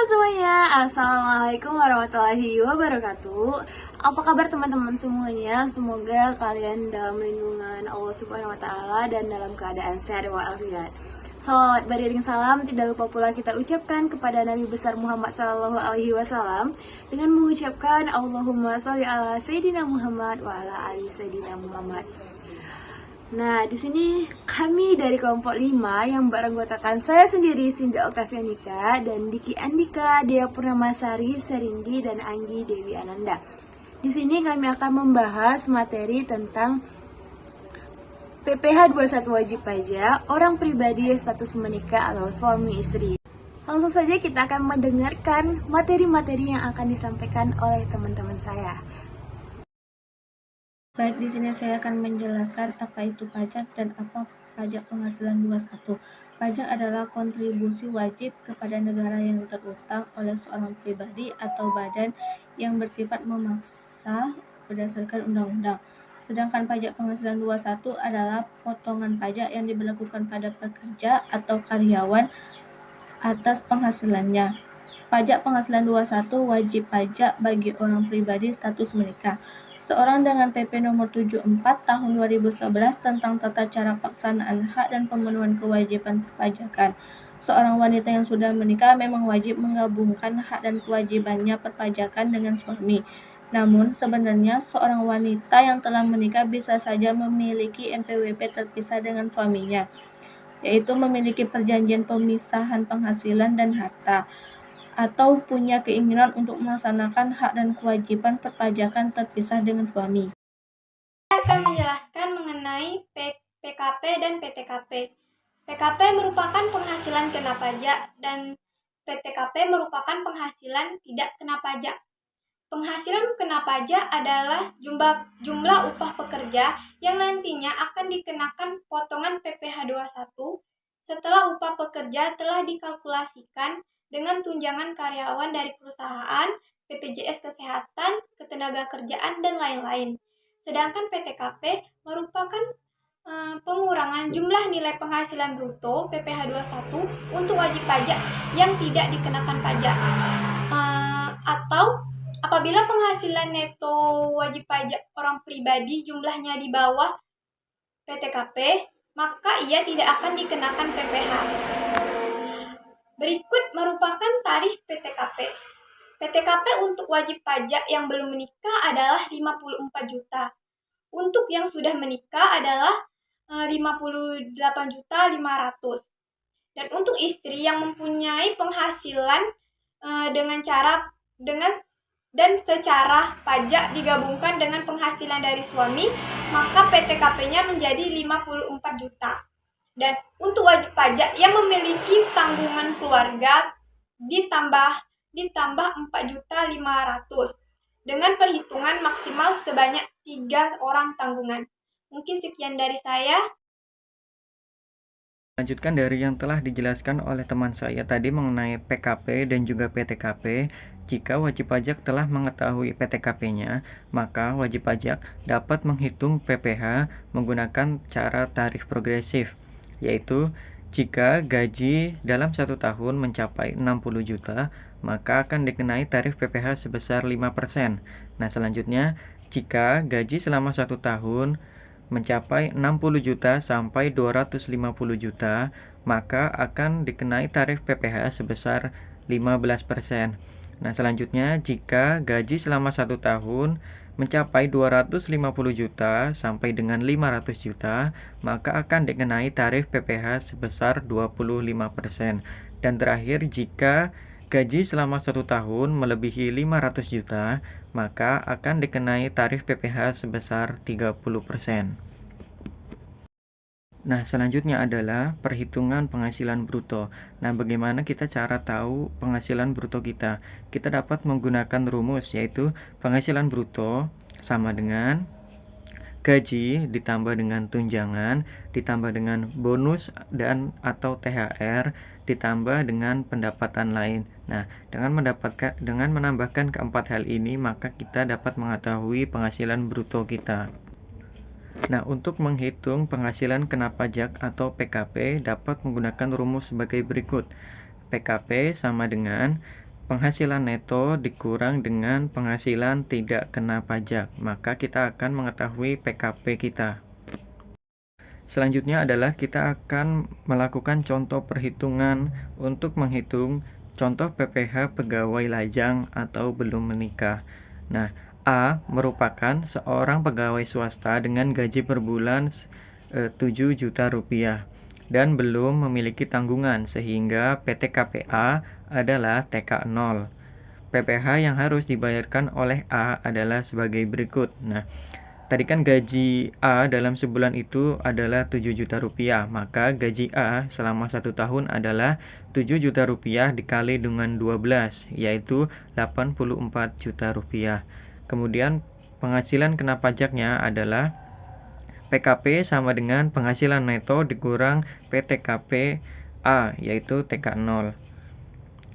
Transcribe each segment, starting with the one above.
semuanya, Assalamualaikum warahmatullahi wabarakatuh. Apa kabar teman-teman semuanya? Semoga kalian dalam lindungan Allah Subhanahu wa Ta'ala dan dalam keadaan sehat walafiat. Salawat beriring salam tidak lupa pula kita ucapkan kepada Nabi besar Muhammad Sallallahu Alaihi Wasallam dengan mengucapkan Allahumma sholli ala Sayyidina Muhammad wa ala ali Sayyidina Muhammad. Nah, di sini kami dari kelompok 5 yang beranggotakan saya sendiri, Sinda Oktavianika, dan Diki Andika, Dea Purnamasari, Serindi, dan Anggi Dewi Ananda. Di sini kami akan membahas materi tentang PPh 21 wajib pajak, orang pribadi status menikah atau suami istri. Langsung saja kita akan mendengarkan materi-materi yang akan disampaikan oleh teman-teman saya. Baik, di sini saya akan menjelaskan apa itu pajak dan apa pajak penghasilan 21. Pajak adalah kontribusi wajib kepada negara yang terutang oleh seorang pribadi atau badan yang bersifat memaksa berdasarkan undang-undang. Sedangkan pajak penghasilan 21 adalah potongan pajak yang diberlakukan pada pekerja atau karyawan atas penghasilannya. Pajak penghasilan 21 wajib pajak bagi orang pribadi status menikah. Seorang dengan PP nomor 74 tahun 2011 tentang tata cara pelaksanaan hak dan pemenuhan kewajiban perpajakan. Seorang wanita yang sudah menikah memang wajib menggabungkan hak dan kewajibannya perpajakan dengan suami. Namun, sebenarnya seorang wanita yang telah menikah bisa saja memiliki NPWP terpisah dengan suaminya, yaitu memiliki perjanjian pemisahan penghasilan dan harta, atau punya keinginan untuk melaksanakan hak dan kewajiban perpajakan terpisah dengan suami. Saya akan menjelaskan mengenai PKP dan PTKP. PKP merupakan penghasilan kena pajak dan PTKP merupakan penghasilan tidak kena pajak. Penghasilan kena pajak adalah jumlah upah pekerja yang nantinya akan dikenakan potongan PPh 21 setelah upah pekerja telah dikalkulasikan dengan tunjangan karyawan dari perusahaan, BPJS Kesehatan, Ketenagakerjaan, dan lain-lain. Sedangkan PTKP merupakan pengurangan jumlah nilai penghasilan bruto PPh 21 untuk wajib pajak yang tidak dikenakan pajak. Atau apabila penghasilan neto wajib pajak orang pribadi jumlahnya di bawah PTKP, maka ia tidak akan dikenakan PPh. Berikut merupakan tarif PTKP. PTKP untuk wajib pajak yang belum menikah adalah 54 juta. Untuk yang sudah menikah adalah 58.500.000. Dan untuk istri yang mempunyai penghasilan secara pajak digabungkan dengan penghasilan dari suami, maka PTKP-nya menjadi 54 juta. Dan untuk wajib pajak yang memiliki tanggungan keluarga ditambah 4.500.000 dengan perhitungan maksimal sebanyak 3 orang tanggungan. Mungkin sekian dari saya. Lanjutkan dari yang telah dijelaskan oleh teman saya tadi mengenai PKP dan juga PTKP. Jika wajib pajak telah mengetahui PTKP-nya, maka wajib pajak dapat menghitung PPh menggunakan cara tarif progresif, yaitu jika gaji dalam 1 tahun mencapai 60 juta, maka akan dikenai tarif PPh sebesar 5%. Nah, selanjutnya, jika gaji selama 1 tahun mencapai 60 juta sampai 250 juta, maka akan dikenai tarif PPh sebesar 15%. Nah, selanjutnya, jika gaji selama 1 tahun mencapai 250 juta sampai dengan 500 juta, maka akan dikenai tarif PPh sebesar 25%. Dan terakhir, jika gaji selama 1 tahun melebihi 500 juta, maka akan dikenai tarif PPh sebesar 30%. Nah, selanjutnya adalah perhitungan penghasilan bruto. Nah, bagaimana kita cara tahu penghasilan bruto kita? Kita dapat menggunakan rumus, yaitu penghasilan bruto sama dengan gaji ditambah dengan tunjangan, ditambah dengan bonus dan atau THR, ditambah dengan pendapatan lain. Nah, dengan menambahkan keempat hal ini, maka kita dapat mengetahui penghasilan bruto kita. Nah, untuk menghitung penghasilan kena pajak atau PKP dapat menggunakan rumus sebagai berikut. PKP sama dengan penghasilan neto dikurang dengan penghasilan tidak kena pajak, maka kita akan mengetahui PKP kita. Selanjutnya adalah kita akan melakukan contoh perhitungan untuk menghitung contoh PPh pegawai lajang atau belum menikah. Nah, A merupakan seorang pegawai swasta dengan gaji per bulan 7 juta rupiah dan belum memiliki tanggungan sehingga PTKPA adalah TK0. PPh yang harus dibayarkan oleh A adalah sebagai berikut. Nah, tadi kan gaji A dalam sebulan itu adalah 7 juta rupiah, maka gaji A selama 1 tahun adalah 7 juta rupiah dikali dengan 12, yaitu 84 juta rupiah. Kemudian penghasilan kena pajaknya adalah PKP sama dengan penghasilan neto dikurang PTKP A, yaitu TK0.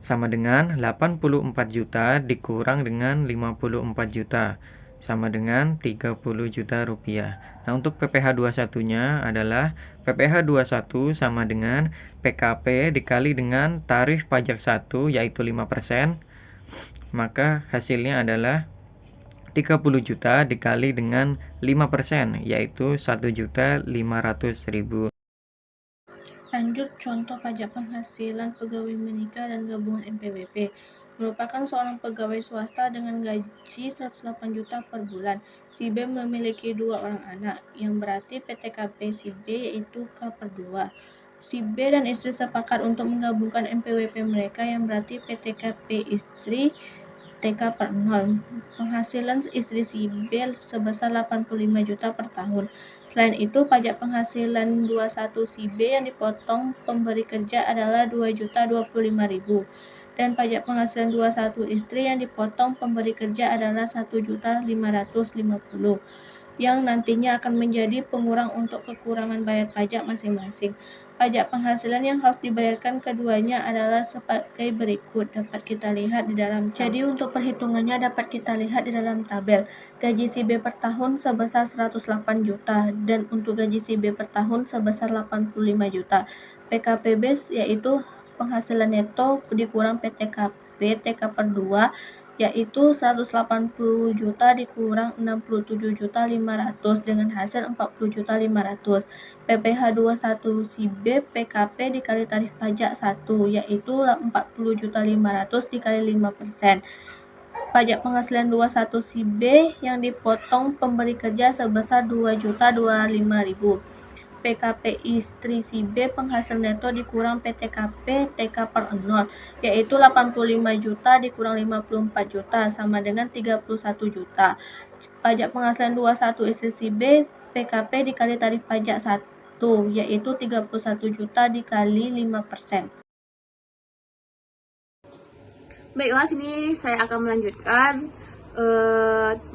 Sama dengan 84 juta dikurang dengan 54 juta. Sama dengan 30 juta rupiah. Nah, untuk PPh 21-nya adalah PPh 21 sama dengan PKP dikali dengan tarif pajak 1 yaitu 5%, maka hasilnya adalah 30 juta dikali dengan 5% yaitu 1.500.000. Lanjut contoh pajak penghasilan pegawai menikah dan gabungan NPWP. Merupakan seorang pegawai swasta dengan gaji 108 juta per bulan. Si B memiliki 2 orang anak, yang berarti PTKP si B yaitu K per 2. Si B dan istri sepakat untuk menggabungkan NPWP mereka yang berarti PTKP istri TK per 0. Penghasilan istri si B sebesar 85 juta per tahun. Selain itu, pajak penghasilan 21 si B yang dipotong pemberi kerja adalah 2.025.000 dan pajak penghasilan 21 istri yang dipotong pemberi kerja adalah 1.550.000 yang nantinya akan menjadi pengurang untuk kekurangan bayar pajak masing-masing. Pajak penghasilan yang harus dibayarkan keduanya adalah sebagai berikut, dapat kita lihat di dalam tabel. Jadi untuk perhitungannya dapat kita lihat di dalam tabel. Gaji si B per tahun sebesar 108 juta dan untuk gaji si B per tahun sebesar 85 juta. PKPB yaitu penghasilan neto dikurang PTKP TK per 2 yaitu 180 juta dikurang 67.500 dengan hasil 40.500. PPh 21 si B PKP dikali tarif pajak 1 yaitu 40.500 dikali 5%. Pajak penghasilan 21 si B yang dipotong pemberi kerja sebesar 2.025.000. PKP istri si B penghasilan neto dikurang PTKP TK per 0 yaitu 85 juta dikurang 54 juta sama dengan 31 juta. Pajak penghasilan 21 istri si B PKP dikali tarif pajak 1 yaitu 31 juta dikali 5%. Baiklah, sini saya akan melanjutkan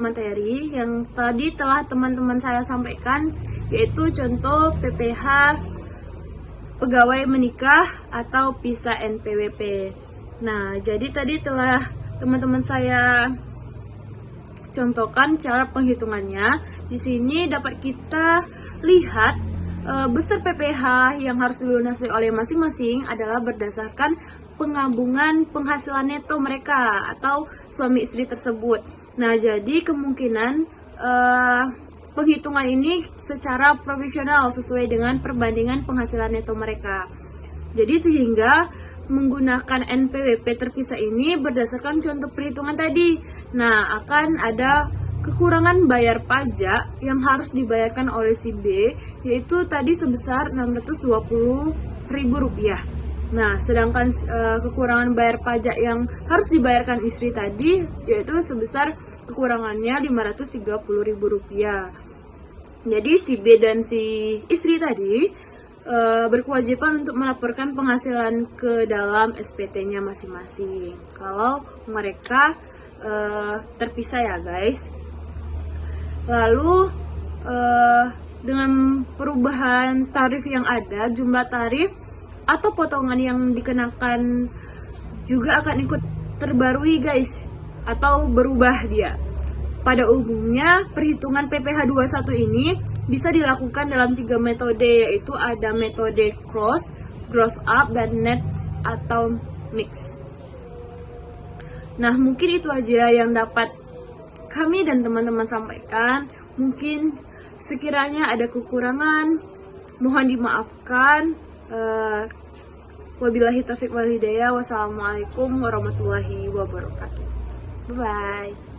materi yang tadi telah teman-teman saya sampaikan, yaitu contoh PPh pegawai menikah atau PISA NPWP. Nah, jadi tadi telah teman-teman saya contohkan cara penghitungannya. Di sini dapat kita lihat besar PPh yang harus dilunasi oleh masing-masing adalah berdasarkan penggabungan penghasilan neto mereka atau suami istri tersebut. Nah, jadi kemungkinan penghitungan ini secara profesional sesuai dengan perbandingan penghasilan neto mereka. Jadi sehingga menggunakan NPWP terpisah ini berdasarkan contoh perhitungan tadi. Nah, akan ada kekurangan bayar pajak yang harus dibayarkan oleh si B, yaitu tadi sebesar Rp620.000. Nah, sedangkan kekurangan bayar pajak yang harus dibayarkan istri tadi, yaitu sebesar kekurangannya Rp530.000. Jadi si B dan si istri tadi berkewajiban untuk melaporkan penghasilan ke dalam SPT-nya masing-masing. Kalau mereka terpisah ya guys. Lalu dengan perubahan tarif yang ada, jumlah tarif atau potongan yang dikenakan juga akan ikut terbarui guys, atau berubah dia. Pada umumnya perhitungan PPh 21 ini bisa dilakukan dalam 3 metode, yaitu ada metode cross, gross up, dan net atau mix. Nah, mungkin itu aja yang dapat kami dan teman-teman sampaikan. Mungkin sekiranya ada kekurangan, mohon dimaafkan. Wabillahi taufiq wal hidayah. Wassalamualaikum warahmatullahi wabarakatuh. Bye-bye.